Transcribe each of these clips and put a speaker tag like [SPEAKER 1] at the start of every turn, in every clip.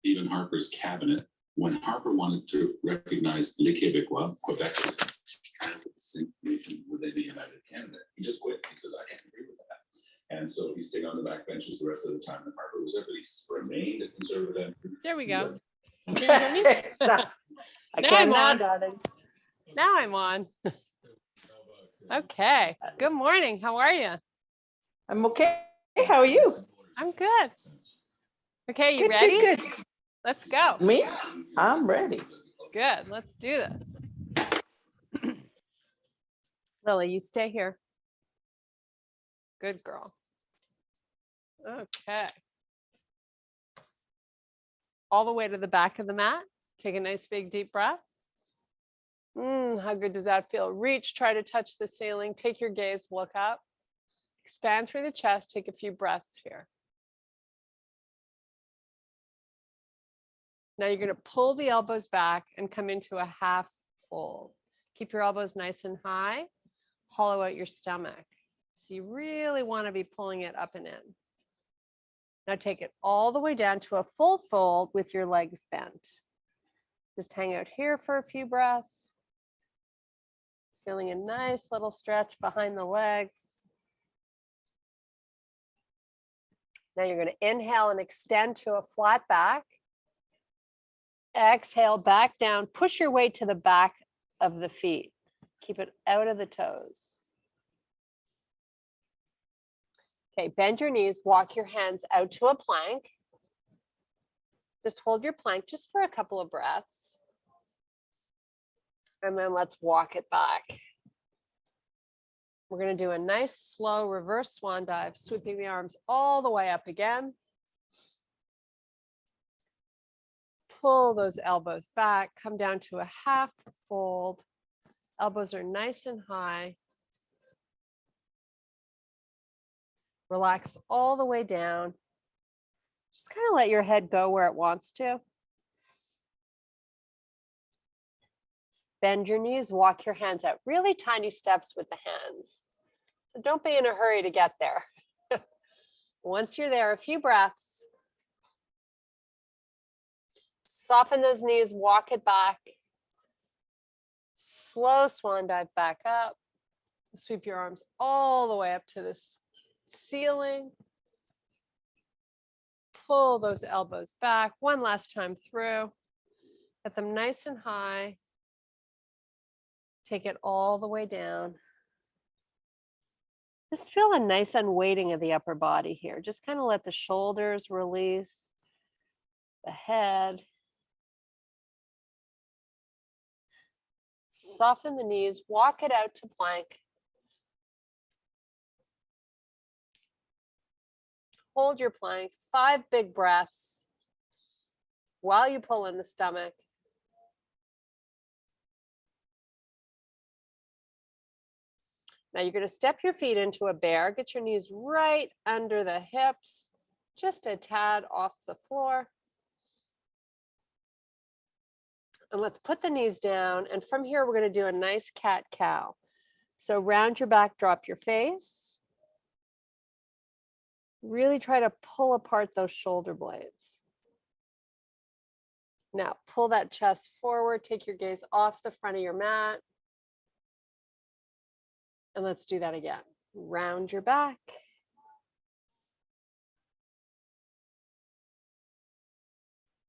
[SPEAKER 1] Stephen Harper's cabinet when Harper wanted to recognize Les Québécois, Quebec was kind of a distinct nation within the United Canada. He just quit. He says, I can't agree with that. And so he stayed on the back benches the rest of the time that Harper was there, but he's remained a conservative.
[SPEAKER 2] There we go.
[SPEAKER 3] I can now, darling.
[SPEAKER 2] Now I'm on. Okay. Good morning. How are you?
[SPEAKER 3] I'm okay. How are you?
[SPEAKER 2] I'm good. Okay, you
[SPEAKER 3] Good,
[SPEAKER 2] ready?
[SPEAKER 3] good, good.
[SPEAKER 2] Let's go.
[SPEAKER 3] Me? I'm ready.
[SPEAKER 2] Good. Let's do this. Lily, you stay here. Good girl. Okay. All the way to the back of the mat. Take a nice big deep breath. How good does that feel? Reach, try to touch the ceiling. Take your gaze, look up. Expand through the chest. Take a few breaths here. Now you're going to pull the elbows back and come into a half fold. Keep your elbows nice and high. Hollow out your stomach. So you really want to be pulling it up and in. Now take it all the way down to a full fold with your legs bent. Just hang out here for a few breaths. Feeling a nice little stretch behind the legs. Now you're going to inhale and extend to a flat back. Exhale back down. Push your weight to the back of the feet. Keep it out of the toes. Okay, bend your knees, walk your hands out to a plank. Just hold your plank just for a couple of breaths. And then let's walk it back. We're going to do a nice slow reverse swan dive, sweeping the arms all the way up again. Pull those elbows back, come down to a half fold. Elbows are nice and high. Relax all the way down. Just kind of let your head go where it wants to. Bend your knees, walk your hands out. Really tiny steps with the hands. So don't be in a hurry to get there. Once you're there, a few breaths. Soften those knees, walk it back. Slow swan dive back up. Sweep your arms all the way up to the ceiling. Pull those elbows back. One last time through. Get them nice and high. Take it all the way down. Just feel a nice unweighting of the upper body here. Just kind of let the shoulders release, the head. Soften the knees, walk it out to plank. Hold your plank, 5 big breaths while you pull in the stomach. Now you're going to step your feet into a bear, get your knees right under the hips, just a tad off the floor. And let's put the knees down. And from here, we're going to do a nice cat-cow. So round your back, drop your face. Really try to pull apart those shoulder blades. Now pull that chest forward, take your gaze off the front of your mat. And let's do that again. Round your back.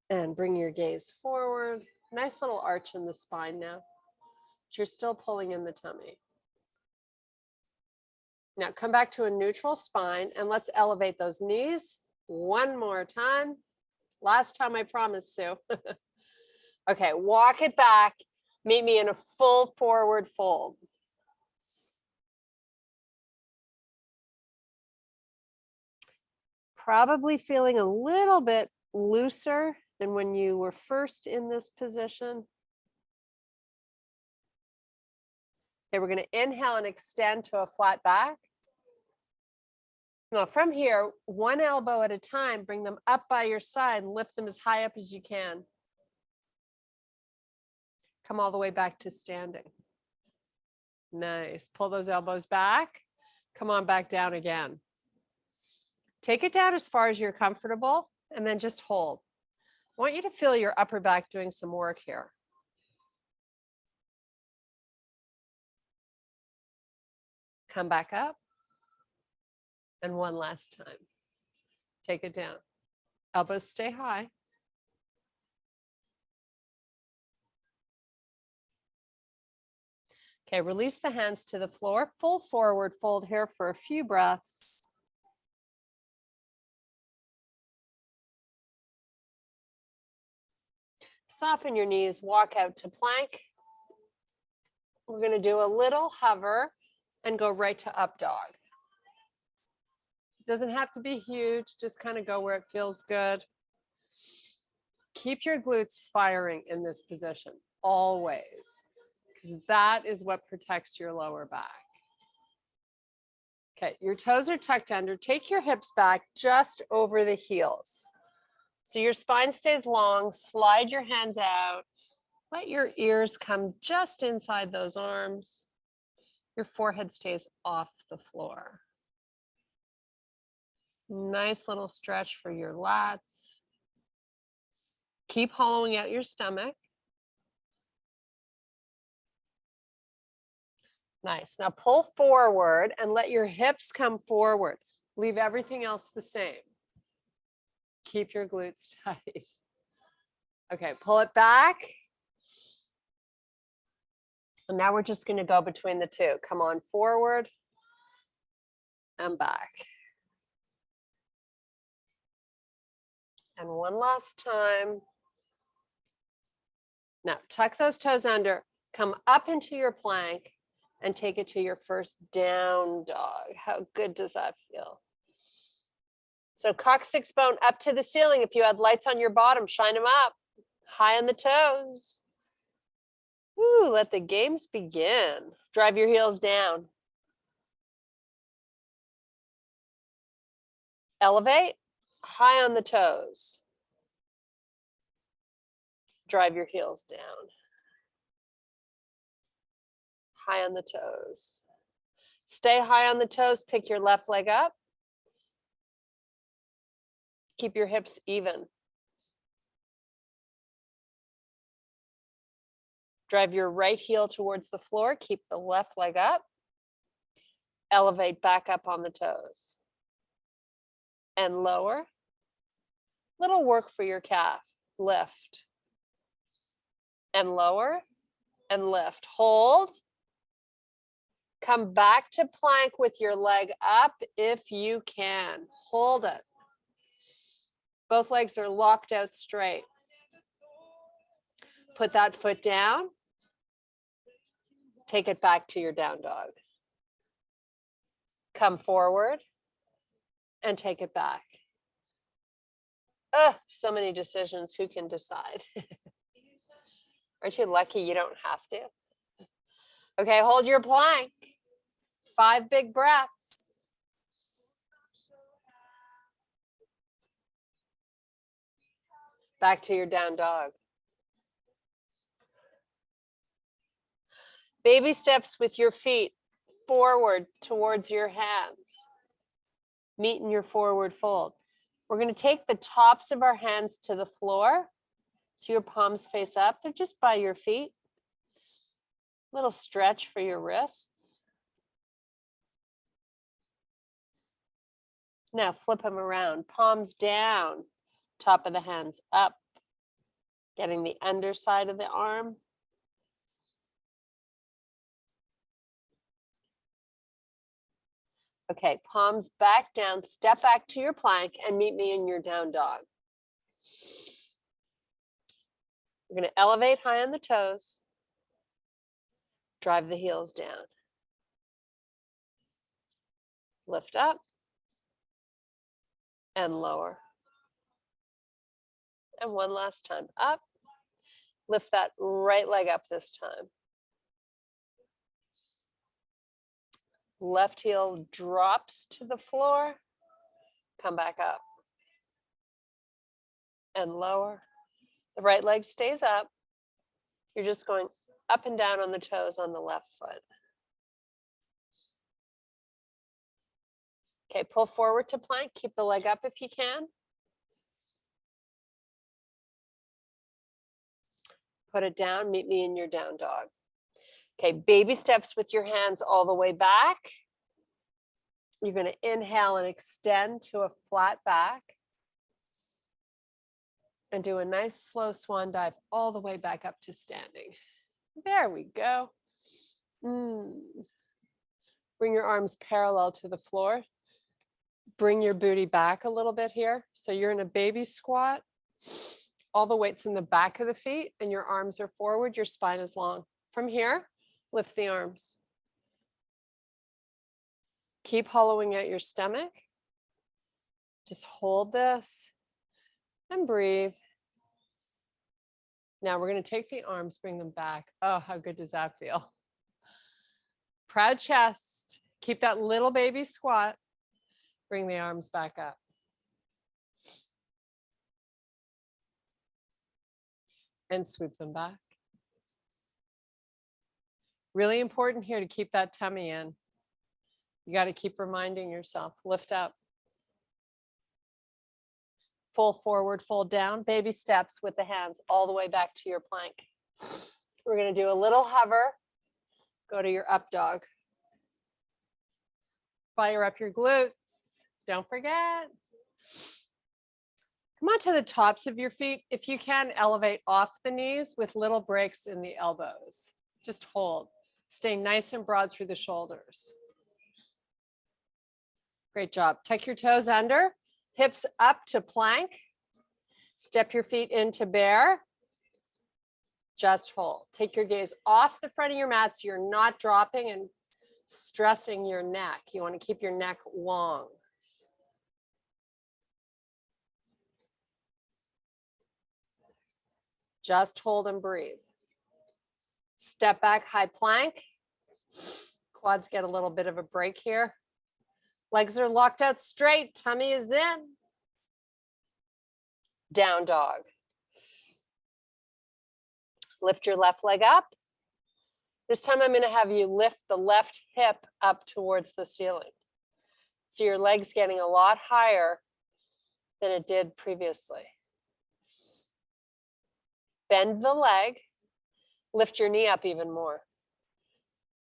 [SPEAKER 2] And bring your gaze forward. Nice little arch in the spine now. But you're still pulling in the tummy. Now come back to a neutral spine and let's elevate those knees one more time. Last time, I promise, Sue. Okay, walk it back. Meet me in a full forward fold. Probably feeling a little bit looser than when you were first in this position. Okay, we're going to inhale and extend to a flat back. Now from here, one elbow at a time, bring them up by your side and lift them as high up as you can. Come all the way back to standing. Nice. Pull those elbows back. Come on back down again. Take it down as far as you're comfortable and then just hold. I want you to feel your upper back doing some work here. Come back up. And one last time. Take it down. Elbows stay high. Okay, release the hands to the floor. Full forward fold here for a few breaths. Soften your knees, walk out to plank. We're going to do a little hover and go right to up dog. It doesn't have to be huge, just kind of go where it feels good. Keep your glutes firing in this position, always, because that is what protects your lower back. Okay, your toes are tucked under. Take your hips back just over the heels. So your spine stays long, slide your hands out. Let your ears come just inside those arms. Your forehead stays off the floor. Nice little stretch for your lats. Keep hollowing out your stomach. Nice. Now pull forward and let your hips come forward. Leave everything else the same. Keep your glutes tight. Okay, pull it back. And now we're just going to go between the two. Come on forward and back. And one last time. Now tuck those toes under, come up into your plank and take it to your first down dog. How good does that feel? So coccyx bone up to the ceiling. If you had lights on your bottom, shine them up. High on the toes. Woo, let the games begin. Drive your heels down. Elevate, high on the toes. Drive your heels down. High on the toes. Stay high on the toes, pick your left leg up. Keep your hips even. Drive your right heel towards the floor, keep the left leg up. Elevate back up on the toes. And lower. Little work for your calf. Lift. And lower. And lift. Hold. Come back to plank with your leg up if you can. Hold it. Both legs are locked out straight. Put that foot down. Take it back to your down dog. Come forward and take it back. Oh, so many decisions. Who can decide? Aren't you lucky you don't have to? Okay, hold your plank. 5 big breaths. Back to your down dog. Baby steps with your feet forward towards your hands. Meet in your forward fold. We're going to take the tops of our hands to the floor. So your palms face up. They're just by your feet. Little stretch for your wrists. Now flip them around. Palms down. Top of the hands up. Getting the underside of the arm. Okay, palms back down, step back to your plank and meet me in your down dog. We're going to elevate high on the toes. Drive the heels down. Lift up and lower. And one last time, up. Lift that right leg up this time. Left heel drops to the floor. Come back up. And lower. The right leg stays up. You're just going up and down on the toes on the left foot. Okay, pull forward to plank. Keep the leg up if you can. Put it down. Meet me in your down dog. Okay, baby steps with your hands all the way back. You're going to inhale and extend to a flat back. And do a nice slow swan dive all the way back up to standing. There we go. Bring your arms parallel to the floor. Bring your booty back a little bit here. So you're in a baby squat. All the weight's in the back of the feet and your arms are forward. Your spine is long. From here, lift the arms. Keep hollowing out your stomach. Just hold this and breathe. Now we're going to take the arms, bring them back. Oh, how good does that feel? Proud chest. Keep that little baby squat. Bring the arms back up. And sweep them back. Really important here to keep that tummy in. You got to keep reminding yourself, lift up. Full forward, fold down, baby steps with the hands all the way back to your plank. We're going to do a little hover. Go to your up dog. Fire up your glutes. Don't forget. Come on to the tops of your feet. If you can, elevate off the knees with little breaks in the elbows. Just hold. Stay nice and broad through the shoulders. Great job. Tuck your toes under. Hips up to plank. Step your feet into bear. Just hold. Take your gaze off the front of your mat so you're not dropping and stressing your neck. You want to keep your neck long. Just hold and breathe. Step back, high plank. Quads get a little bit of a break here. Legs are locked out straight, tummy is in. Down dog. Lift your left leg up. This time I'm going to have you lift the left hip up towards the ceiling. So your leg's getting a lot higher than it did previously. Bend the leg, lift your knee up even more.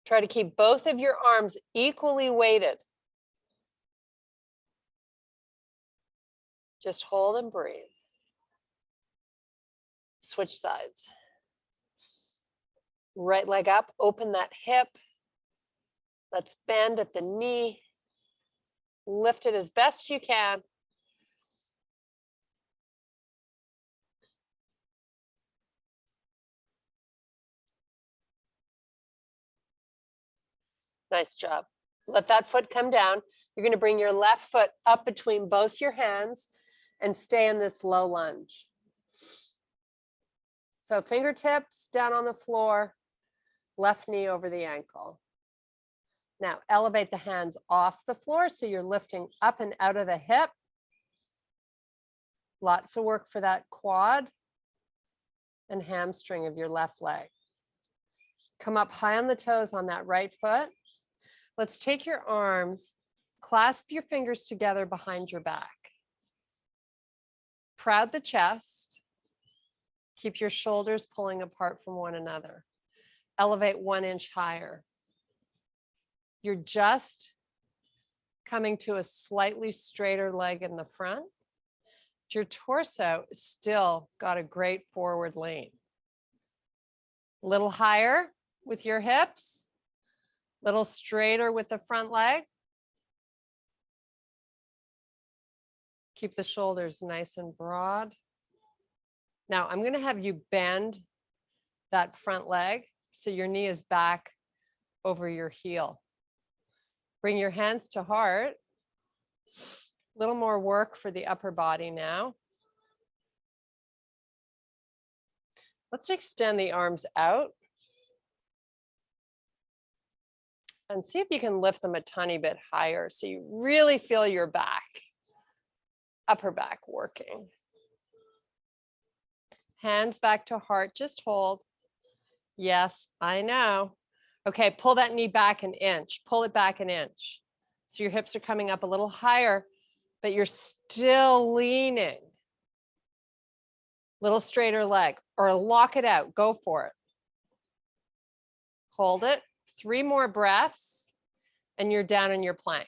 [SPEAKER 2] Try to keep both of your arms equally weighted. Just hold and breathe. Switch sides. Right leg up, open that hip. Let's bend at the knee. Lift it as best you can. Nice job. Let that foot come down. You're going to bring your left foot up between both your hands and stay in this low lunge. So fingertips down on the floor, left knee over the ankle. Now elevate the hands off the floor so you're lifting up and out of the hip. Lots of work for that quad and hamstring of your left leg. Come up high on the toes on that right foot. Let's take your arms, clasp your fingers together behind your back. Proud the chest. Keep your shoulders pulling apart from one another. Elevate 1 inch higher. You're just coming to a slightly straighter leg in the front. Your torso is still got a great forward lean. A little higher with your hips. Little straighter with the front leg. Keep the shoulders nice and broad. Now I'm going to have you bend that front leg so your knee is back over your heel. Bring your hands to heart. A little more work for the upper body now. Let's extend the arms out. And see if you can lift them a tiny bit higher so you really feel your back, upper back working. Hands back to heart, just hold. Yes, I know. Okay, pull that knee back an inch. Pull it back an inch. So your hips are coming up a little higher, but you're still leaning. Little straighter leg, or lock it out. Go for it. Hold it. 3 more breaths, and you're down in your plank.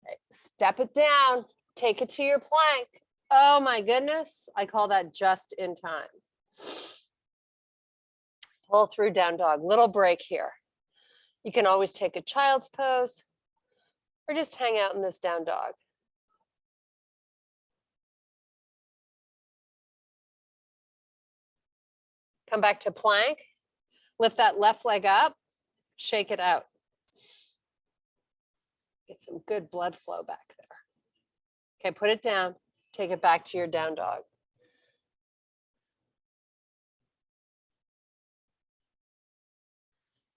[SPEAKER 2] Okay, step it down. Take it to your plank. Oh my goodness. I call that just in time. Pull through down dog. Little break here. You can always take a child's pose or just hang out in this down dog. Come back to plank. Lift that left leg up. Shake it out. Get some good blood flow back there. Okay, put it down. Take it back to your down dog.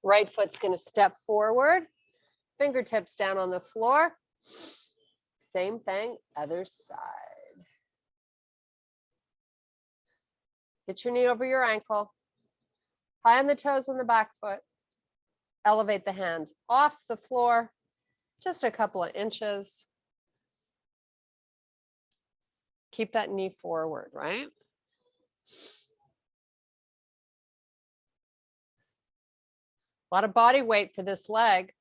[SPEAKER 2] Right foot's going to step forward. Fingertips down on the floor. Same thing, other side. Get your knee over your ankle. High on the toes on the back foot. Elevate the hands off the floor, just a couple of inches. Keep that knee forward, right? A lot of body weight for this leg.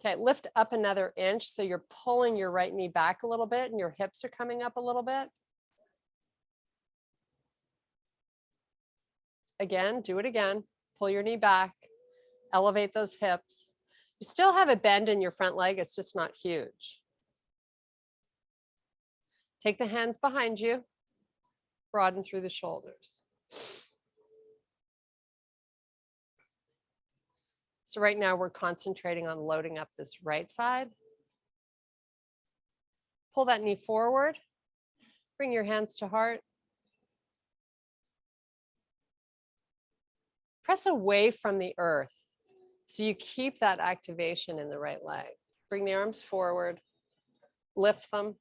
[SPEAKER 2] Okay, lift up another inch. So you're pulling your right knee back a little bit and your hips are coming up a little bit. Again, do it again. Pull your knee back, elevate those hips. You still have a bend in your front leg, it's just not huge. Take the hands behind you, broaden through the shoulders. So right now we're concentrating on loading up this right side. Pull that knee forward, bring your hands to heart. Press away from the earth so you keep that activation in the right leg. Bring the arms forward, lift them.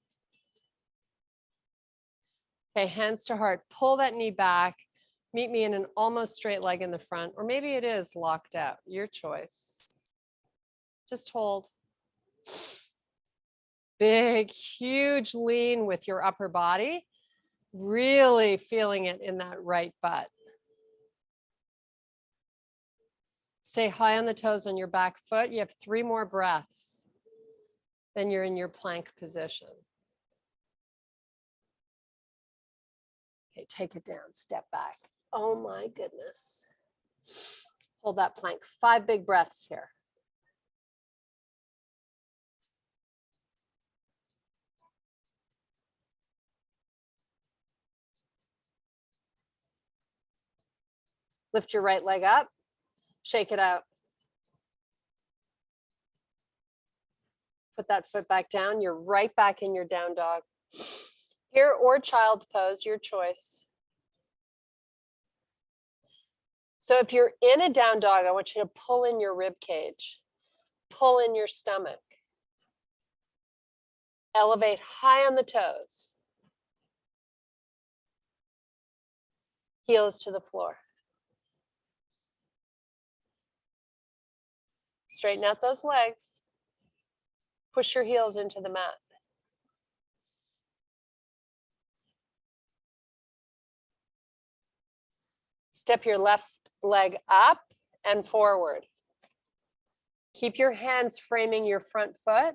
[SPEAKER 2] Okay, hands to heart, pull that knee back. Meet me in an almost straight leg in the front, or maybe it is locked out, your choice. Just hold. Big, huge lean with your upper body, really feeling it in that right butt. Stay high on the toes on your back foot. You have 3 more breaths. Then you're in your plank position. Okay, take it down, step back. Oh my goodness. Hold that plank. 5 big breaths here. Lift your right leg up, shake it out. Put that foot back down. You're right back in your down dog. Here or child's pose, your choice. So if you're in a down dog, I want you to pull in your rib cage, pull in your stomach. Elevate high on the toes. Heels to the floor. Straighten out those legs. Push your heels into the mat. Step your left leg up and forward. Keep your hands framing your front foot.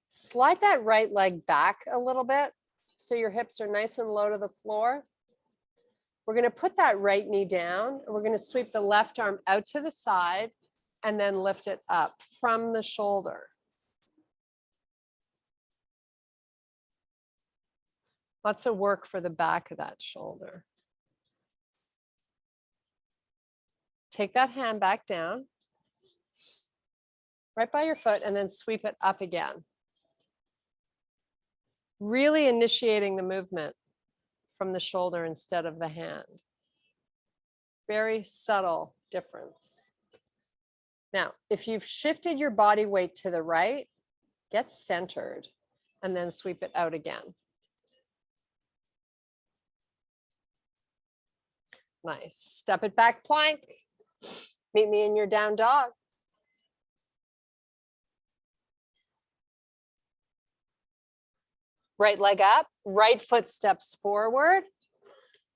[SPEAKER 2] Slide that right leg back a little bit so your hips are nice and low to the floor. We're going to put that right knee down and we're going to sweep the left arm out to the side and then lift it up from the shoulder. Lots of work for the back of that shoulder. Take that hand back down, right by your foot, and then sweep it up again. Really initiating the movement from the shoulder instead of the hand. Very subtle difference. Now, if you've shifted your body weight to the right, get centered and then sweep it out again. Nice. Step it back, plank. Meet me in your down dog. Right leg up, right foot steps forward.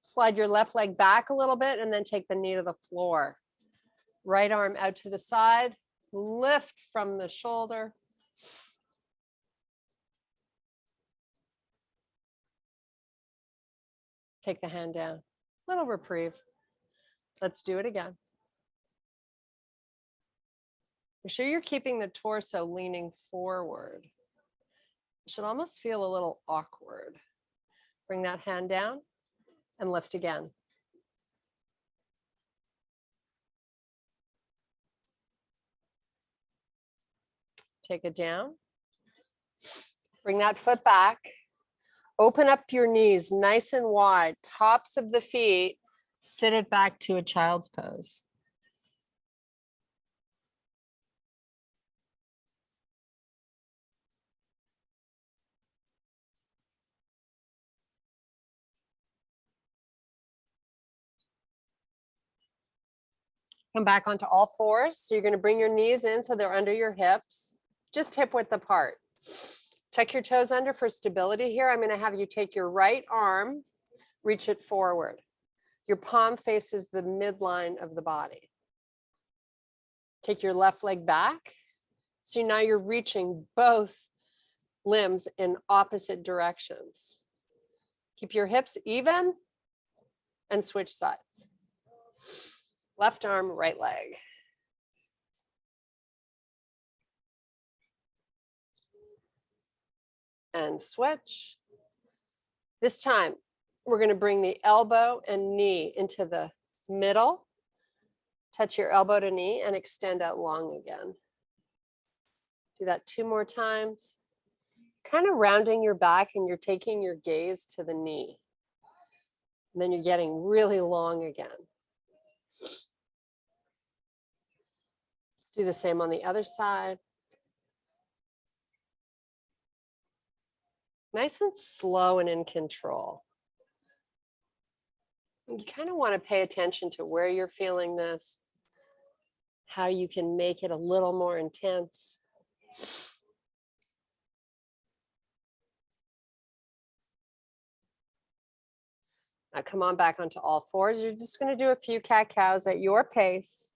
[SPEAKER 2] Slide your left leg back a little bit and then take the knee to the floor. Right arm out to the side, lift from the shoulder. Take the hand down, little reprieve. Let's do it again. Make sure you're keeping the torso leaning forward. It should almost feel a little awkward. Bring that hand down and lift again. Take it down. Bring that foot back. Open up your knees nice and wide, tops of the feet. Sit it back to a child's pose. Come back onto all fours. So you're going to bring your knees in so they're under your hips, just hip width apart. Tuck your toes under for stability here. I'm going to have you take your right arm, reach it forward. Your palm faces the midline of the body. Take your left leg back. So now you're reaching both limbs in opposite directions. Keep your hips even and switch sides. Left arm, right leg. And switch. This time, we're going to bring the elbow and knee into the middle. Touch your elbow to knee and extend out long again. Do that 2 more times. Kind of rounding your back and you're taking your gaze to the knee. And then you're getting really long again. Let's do the same on the other side. Nice and slow and in control. You kind of want to pay attention to where you're feeling this, how you can make it a little more intense. Now come on back onto all fours. You're just going to do a few cat-cows at your pace.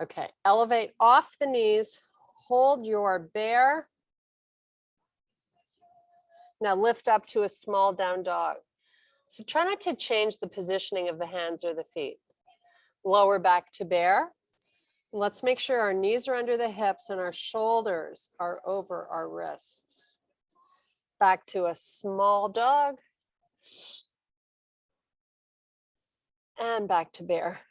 [SPEAKER 2] Okay, elevate off the knees, hold your bear. Now lift up to a small down dog. So try not to change the positioning of the hands or the feet. Lower back to bear. Let's make sure our knees are under the hips and our shoulders are over our wrists. Back to a small dog. And back to bear.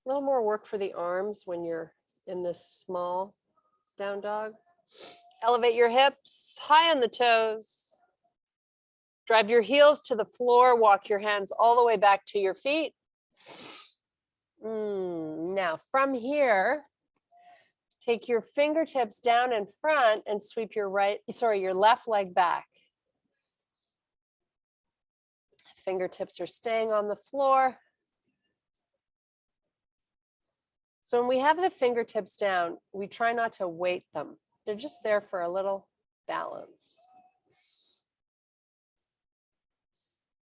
[SPEAKER 2] A little more work for the arms when you're in this small down dog. Elevate your hips high on the toes. Drive your heels to the floor. Walk your hands all the way back to your feet. Now from here, take your fingertips down in front and sweep your your left leg back. Fingertips are staying on the floor. So when we have the fingertips down, we try not to weight them. They're just there for a little balance.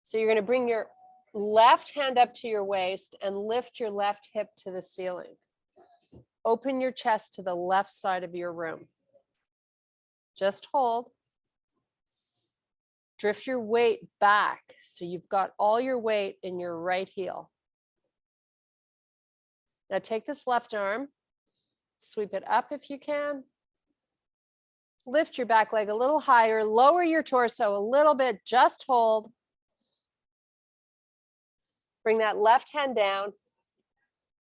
[SPEAKER 2] So you're going to bring your left hand up to your waist and lift your left hip to the ceiling. Open your chest to the left side of your room. Just hold. Drift your weight back so you've got all your weight in your right heel. Now take this left arm, sweep it up if you can. Lift your back leg a little higher, lower your torso a little bit, just hold. Bring that left hand down,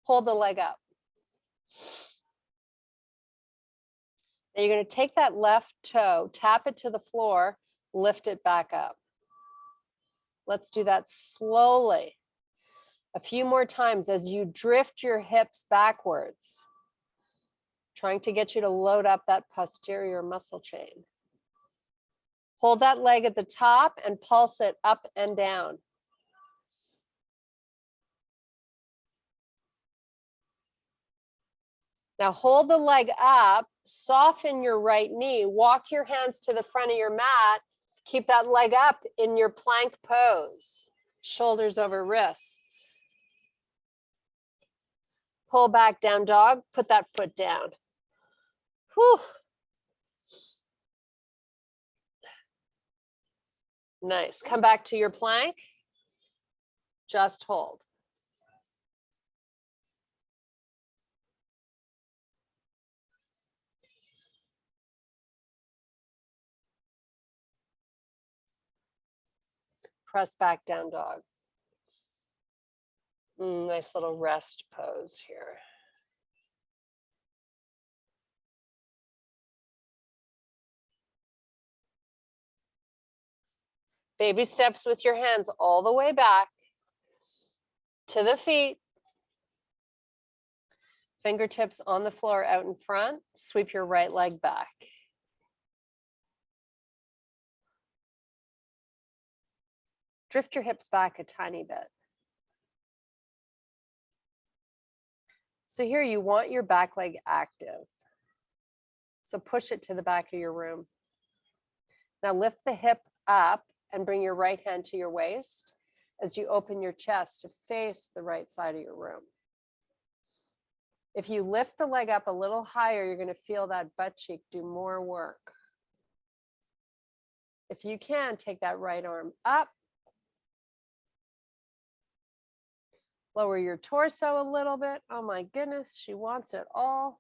[SPEAKER 2] hold the leg up. Now you're going to take that left toe, tap it to the floor, lift it back up. Let's do that slowly. A few more times as you drift your hips backwards, trying to get you to load up that posterior muscle chain. Hold that leg at the top and pulse it up and down. Now hold the leg up, soften your right knee, walk your hands to the front of your mat, keep that leg up in your plank pose, shoulders over wrists. Pull back, down dog, put that foot down. Whew. Nice, come back to your plank, just hold. Press back, down dog. Nice little rest pose here. Baby steps with your hands all the way back to the feet. Fingertips on the floor out in front. Sweep your right leg back. Drift your hips back a tiny bit. So here you want your back leg active. So push it to the back of your room. Now lift the hip up and bring your right hand to your waist as you open your chest to face the right side of your room. If you lift the leg up a little higher, you're going to feel that butt cheek do more work. If you can, take that right arm up. Lower your torso a little bit. Oh my goodness, she wants it all.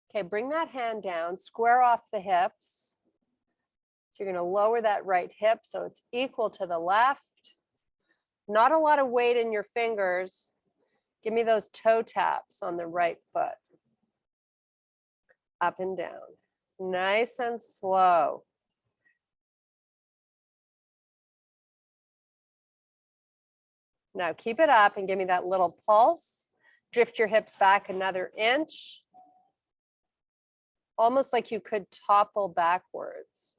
[SPEAKER 2] Okay, bring that hand down, square off the hips. So you're going to lower that right hip so it's equal to the left. Not a lot of weight in your fingers. Give me those toe taps on the right foot. Up and down. Nice and slow. Now keep it up and give me that little pulse. Drift your hips back another inch. Almost like you could topple backwards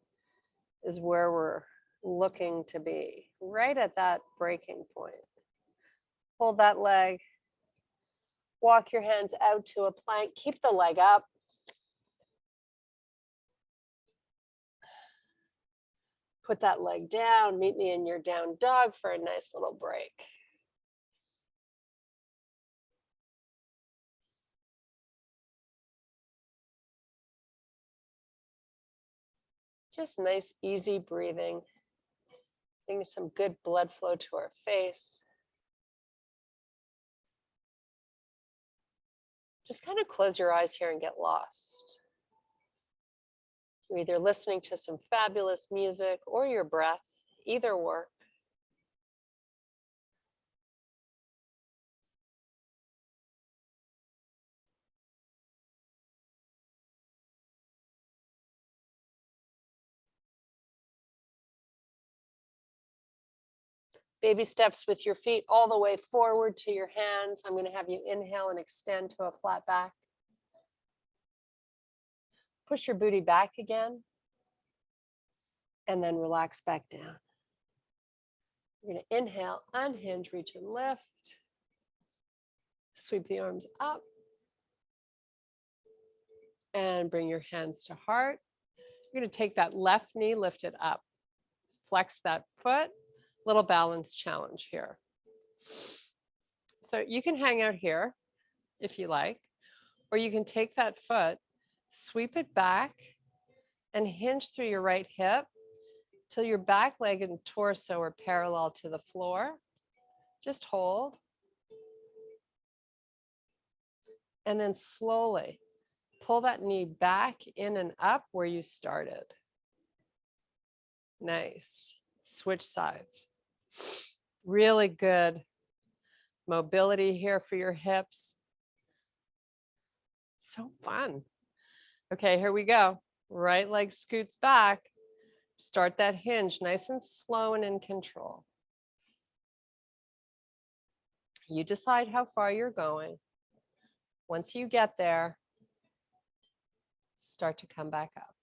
[SPEAKER 2] is where we're looking to be, right at that breaking point. Hold that leg. Walk your hands out to a plank. Keep the leg up. Put that leg down. Meet me in your down dog for a nice little break. Just nice, easy breathing. Getting some good blood flow to our face. Just kind of close your eyes here and get lost. You're either listening to some fabulous music or your breath, either work. Baby steps with your feet all the way forward to your hands. I'm going to have you inhale and extend to a flat back. Push your booty back again. And then relax back down. You're going to inhale, unhinge, reach and lift. Sweep the arms up. And bring your hands to heart. You're going to take that left knee, lift it up. Flex that foot. Little balance challenge here. So you can hang out here if you like, or you can take that foot, sweep it back, and hinge through your right hip till your back leg and torso are parallel to the floor. Just hold. And then slowly pull that knee back in and up where you started. Nice. Switch sides. Really good mobility here for your hips. So fun. Okay, here we go. Right leg scoots back. Start that hinge nice and slow and in control. You decide how far you're going. Once you get there, start to come back up.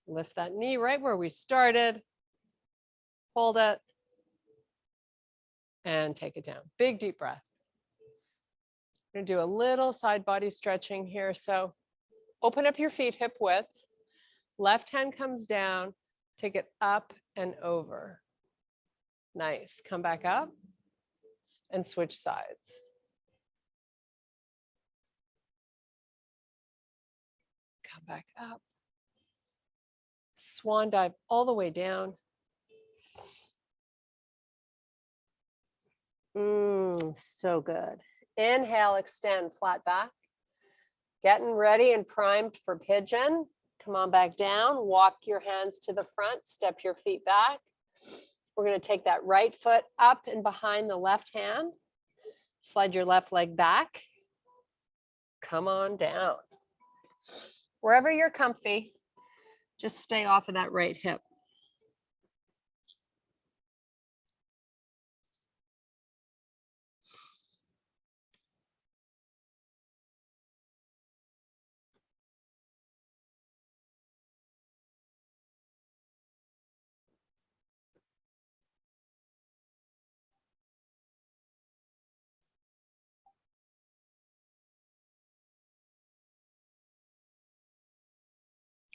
[SPEAKER 2] Lift that knee right where we started. Hold it. And take it down. Big deep breath. I'm going to do a little side body stretching here. So open up your feet hip width. Left hand comes down. Take it up and over. Nice. Come back up and switch sides. Come back up. Swan dive all the way down. So good. Inhale, extend, flat back. Getting ready and primed for pigeon. Come on back down. Walk your hands to the front. Step your feet back. We're going to take that right foot up and behind the left hand. Slide your left leg back. Come on down. Wherever you're comfy, just stay off of that right hip.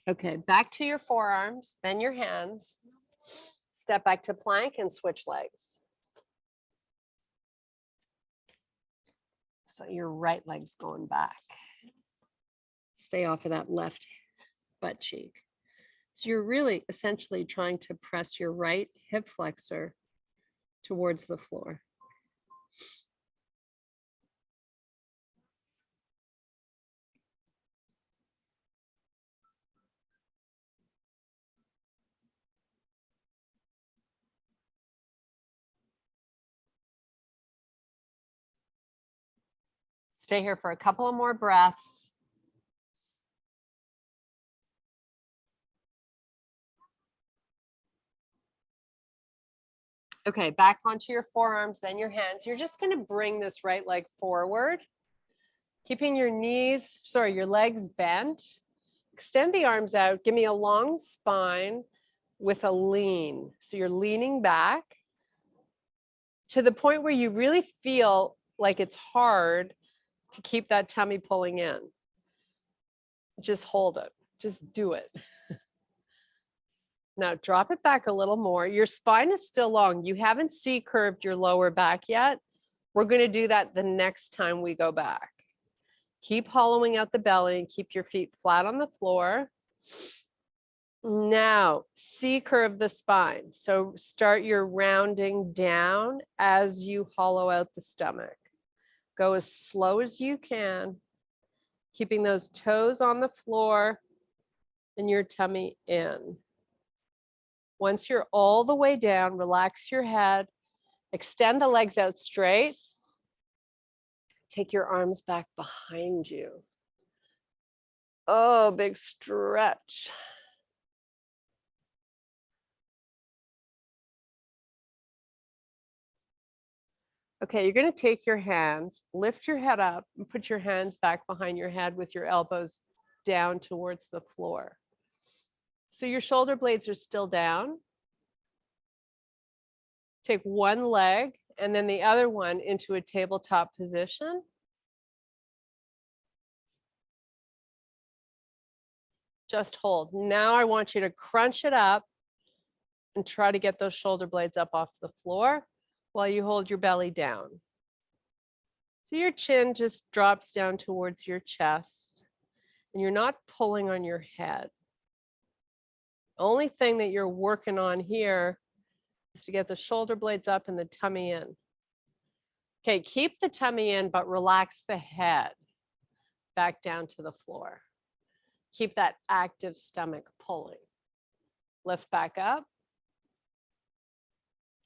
[SPEAKER 2] Okay, back to your forearms, then your hands. Step back to plank and switch legs. So your right leg's going back. Stay off of that left butt cheek. So you're really essentially trying to press your right hip flexor towards the floor. Stay here for a couple of more breaths. Okay, back onto your forearms, then your hands. You're just going to bring this right leg forward, keeping your legs bent. Extend the arms out. Give me a long spine with a lean. So you're leaning back to the point where you really feel like it's hard to keep that tummy pulling in. Just hold it. Just do it. Now drop it back a little more. Your spine is still long. You haven't C-curved your lower back yet. We're going to do that the next time we go back. Keep hollowing out the belly and keep your feet flat on the floor. Now, C-curve the spine. So start your rounding down as you hollow out the stomach. Go as slow as you can, keeping those toes on the floor and your tummy in. Once you're all the way down, relax your head, extend the legs out straight. Take your arms back behind you. Oh, big stretch. Okay, you're going to take your hands, lift your head up, and put your hands back behind your head with your elbows down towards the floor. So your shoulder blades are still down. Take one leg and then the other one into a tabletop position. Just hold. Now I want you to crunch it up and try to get those shoulder blades up off the floor while you hold your belly down. So your chin just drops down towards your chest and you're not pulling on your head. Only thing that you're working on here is to get the shoulder blades up and the tummy in. Okay, keep the tummy in, but relax the head back down to the floor. Keep that active stomach pulling. Lift back up.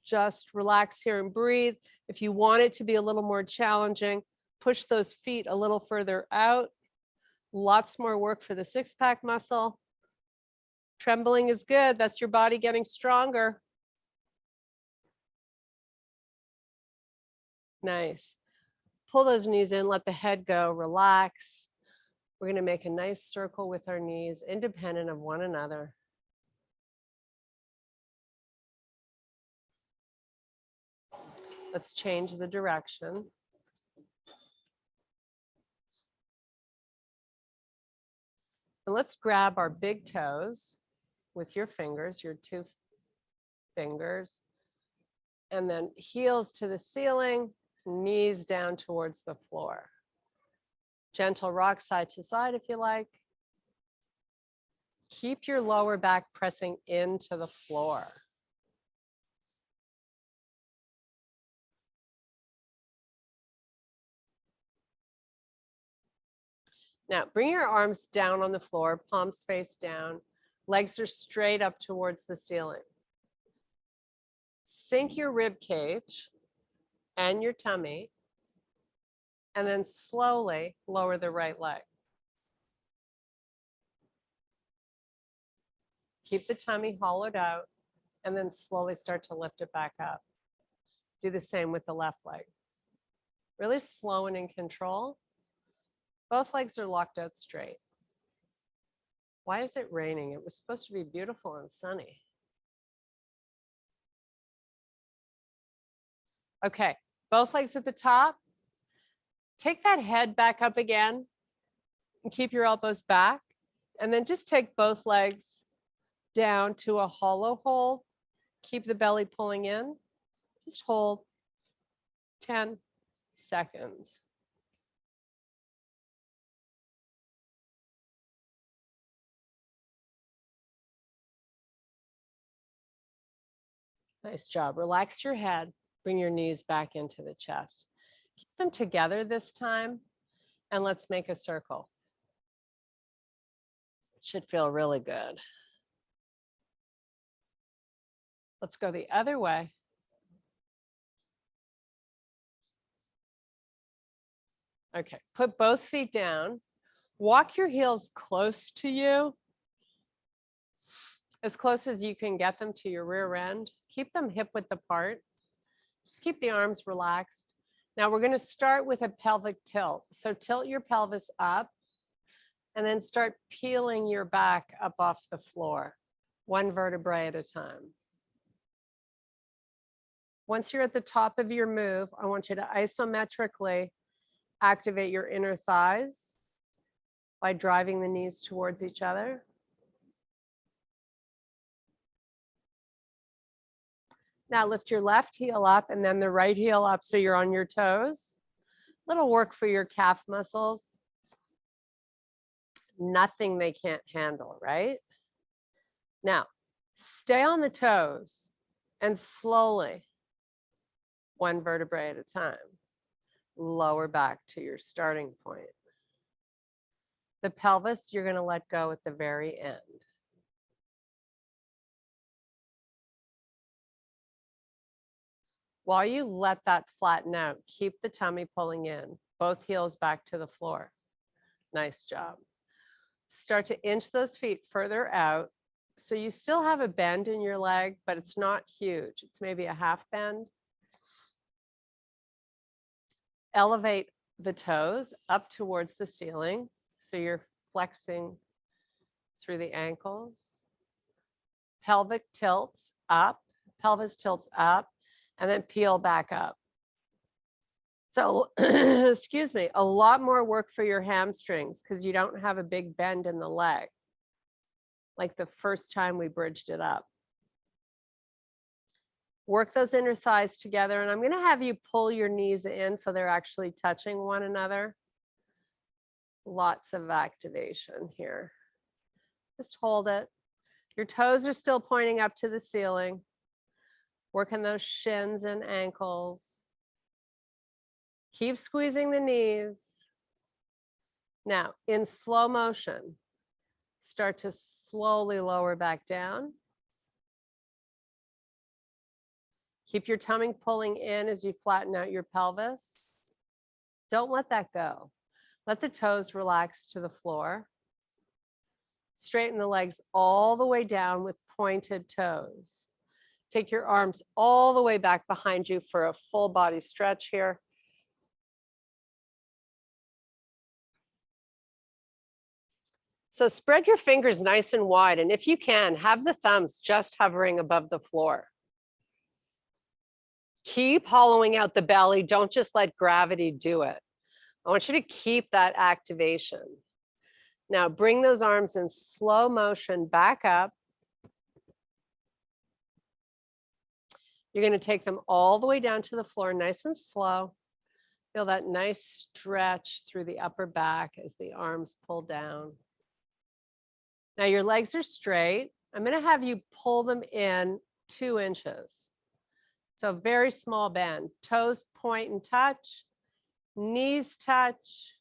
[SPEAKER 2] Just relax here and breathe. If you want it to be a little more challenging, push those feet a little further out. Lots more work for the six-pack muscle. Trembling is good. That's your body getting stronger. Nice. Pull those knees in, let the head go, relax. We're going to make a nice circle with our knees, independent of one another. Let's change the direction. And let's grab our big toes with your fingers, your 2 fingers, and then heels to the ceiling, knees down towards the floor. Gentle rock side to side if you like. Keep your lower back pressing into the floor. Now, bring your arms down on the floor, palms face down. Legs are straight up towards the ceiling. Sink your rib cage and your tummy, and then slowly lower the right leg. Keep the tummy hollowed out, and then slowly start to lift it back up. Do the same with the left leg. Really slow and in control. Both legs are locked out straight. Why is it raining? It was supposed to be beautiful and sunny. Okay, both legs at the top. Take that head back up again and keep your elbows back. And then just take both legs down to a hollow hold. Keep the belly pulling in. Just hold 10 seconds. Nice job. Relax your head. Bring your knees back into the chest. Keep them together this time, and let's make a circle. It should feel really good. Let's go the other way. Okay, put both feet down. Walk your heels close to you, as close as you can get them to your rear end. Keep them hip width apart. Just keep the arms relaxed. Now we're going to start with a pelvic tilt. So tilt your pelvis up and then start peeling your back up off the floor, 1 vertebrae at a time. Once you're at the top of your move, I want you to isometrically activate your inner thighs by driving the knees towards each other. Now lift your left heel up and then the right heel up so you're on your toes. Little work for your calf muscles. Nothing they can't handle, right? Now, stay on the toes and slowly, 1 vertebrae at a time, lower back to your starting point. The pelvis, you're going to let go at the very end. While you let that flatten out, keep the tummy pulling in, both heels back to the floor. Nice job. Start to inch those feet further out. So you still have a bend in your leg, but it's not huge. It's maybe a half bend. Elevate the toes up towards the ceiling. So you're flexing through the ankles. Pelvic tilts up, pelvis tilts up, and then peel back up. So, excuse me, a lot more work for your hamstrings because you don't have a big bend in the leg, like the first time we bridged it up. Work those inner thighs together, and I'm going to have you pull your knees in so they're actually touching one another. Lots of activation here. Just hold it. Your toes are still pointing up to the ceiling. Working those shins and ankles. Keep squeezing the knees. Now, in slow motion, start to slowly lower back down. Keep your tummy pulling in as you flatten out your pelvis. Don't let that go. Let the toes relax to the floor. Straighten the legs all the way down with pointed toes. Take your arms all the way back behind you for a full body stretch here. So spread your fingers nice and wide. And if you can, have the thumbs just hovering above the floor. Keep hollowing out the belly. Don't just let gravity do it. I want you to keep that activation. Now bring those arms in slow motion back up. You're going to take them all the way down to the floor, nice and slow. Feel that nice stretch through the upper back as the arms pull down. Now your legs are straight. I'm going to have you pull them in 2 inches. So very small bend. Toes point and touch. Knees touch.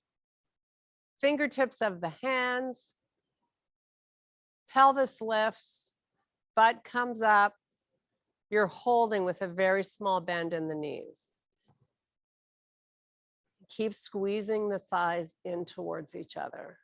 [SPEAKER 2] Fingertips of the hands. Pelvis lifts. Butt comes up. You're holding with a very small bend in the knees. Keep squeezing the thighs in towards each other.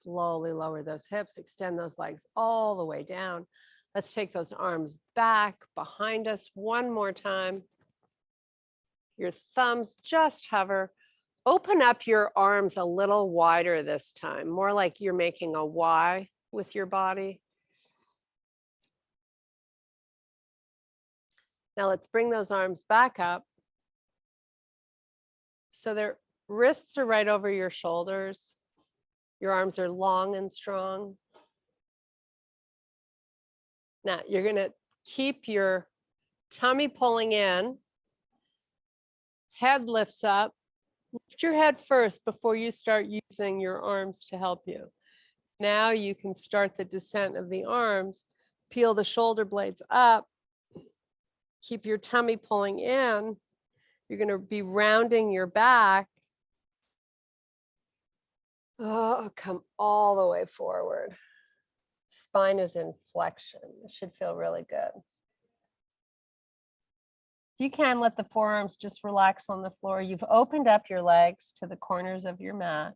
[SPEAKER 2] Slowly lower those hips, extend those legs all the way down. Let's take those arms back behind us one more time. Your thumbs just hover. Open up your arms a little wider this time, more like you're making a Y with your body. Now let's bring those arms back up. So their wrists are right over your shoulders. Your arms are long and strong. Now you're going to keep your tummy pulling in. Head lifts up. Lift your head first before you start using your arms to help you. Now you can start the descent of the arms. Peel the shoulder blades up. Keep your tummy pulling in. You're going to be rounding your back. Oh, come all the way forward. Spine is in flexion. It should feel really good. You can let the forearms just relax on the floor. You've opened up your legs to the corners of your mat.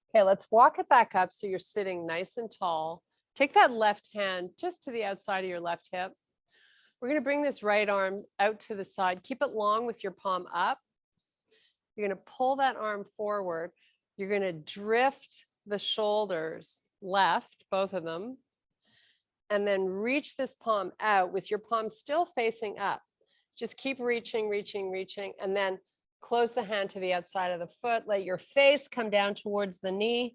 [SPEAKER 2] Okay, let's walk it back up so you're sitting nice and tall. Take that left hand just to the outside of your left hip. We're going to bring this right arm out to the side. Keep it long with your palm up. You're going to pull that arm forward. You're going to drift the shoulders left, both of them, and then reach this palm out with your palm still facing up. Just keep reaching, reaching, reaching, and then close the hand to the outside of the foot. Let your face come down towards the knee.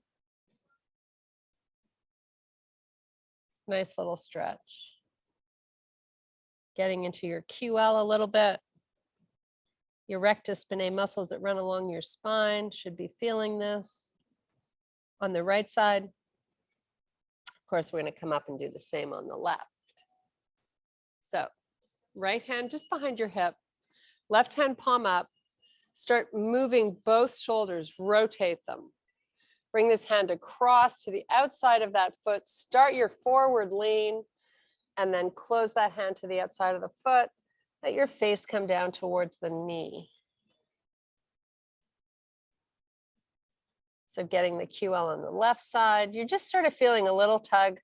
[SPEAKER 2] Nice little stretch. Getting into your QL a little bit. Your rectus spinae muscles that run along your spine should be feeling this. On the right side, of course, we're going to come up and do the same on the left. So right hand just behind your hip, left hand palm up. Start moving both shoulders, rotate them. Bring this hand across to the outside of that foot. Start your forward lean and then close that hand to the outside of the foot. Let your face come down towards the knee. So getting the QL on the left side, you're just sort of feeling a little tug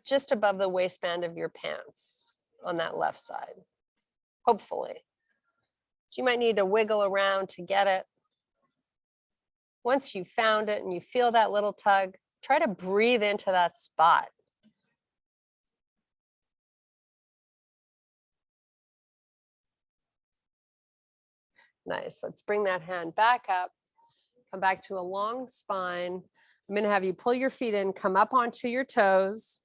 [SPEAKER 2] just above the waistband of your pants on that left side, hopefully. So you might need to wiggle around to get it. Once you found it and you feel that little tug, try to breathe into that spot. Nice. Let's bring that hand back up. Come back to a long spine. I'm going to have you pull your feet in, come up onto your toes.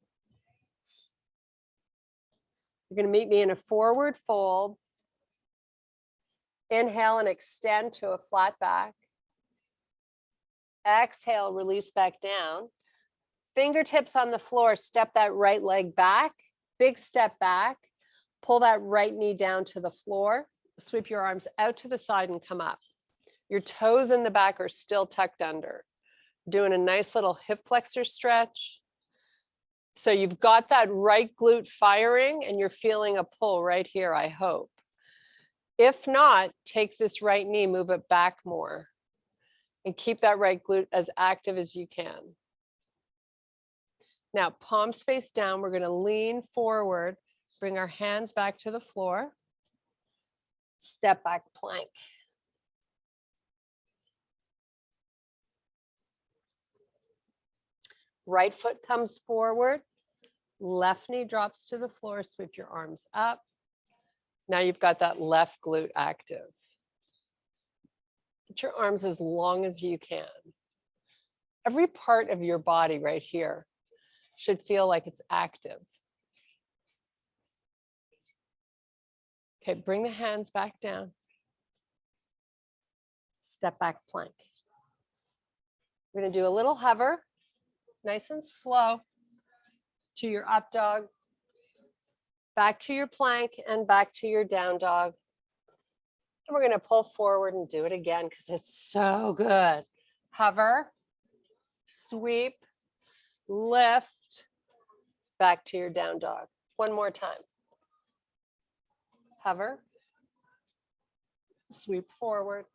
[SPEAKER 2] You're going to meet me in a forward fold. Inhale and extend to a flat back. Exhale, release back down. Fingertips on the floor, step that right leg back. Big step back. Pull that right knee down to the floor. Sweep your arms out to the side and come up. Your toes in the back are still tucked under. Doing a nice little hip flexor stretch. So you've got that right glute firing and you're feeling a pull right here, I hope. If not, take this right knee, move it back more, and keep that right glute as active as you can. Now, palms face down. We're going to lean forward, bring our hands back to the floor. Step back plank. Right foot comes forward. Left knee drops to the floor. Sweep your arms up. Now you've got that left glute active. Get your arms as long as you can. Every part of your body right here should feel like it's active. Okay, bring the hands back down. Step back plank. We're going to do a little hover, nice and slow, to your up dog, back to your plank, and back to your down dog. And we're going to pull forward and do it again because it's so good. Hover, sweep, lift, back to your down dog. One more time. Hover, sweep forward,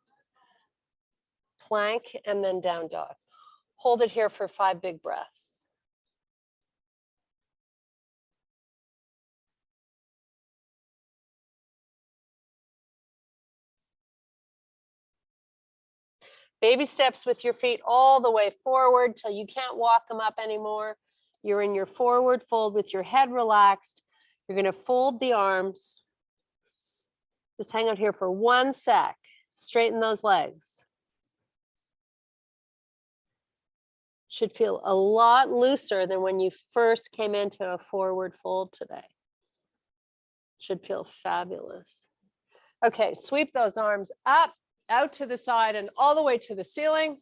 [SPEAKER 2] plank, and then down dog. Hold it here for 5 big breaths. Baby steps with your feet all the way forward till you can't walk them up anymore. You're in your forward fold with your head relaxed. You're going to fold the arms. Just hang out here for 1 sec. Straighten those legs. Should feel a lot looser than when you first came into a forward fold today. Should feel fabulous. Okay, sweep those arms up, out to the side and all the way to the ceiling.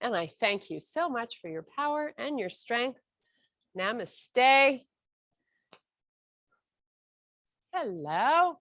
[SPEAKER 2] And I thank you so much for your power and your strength. Namaste. Hello.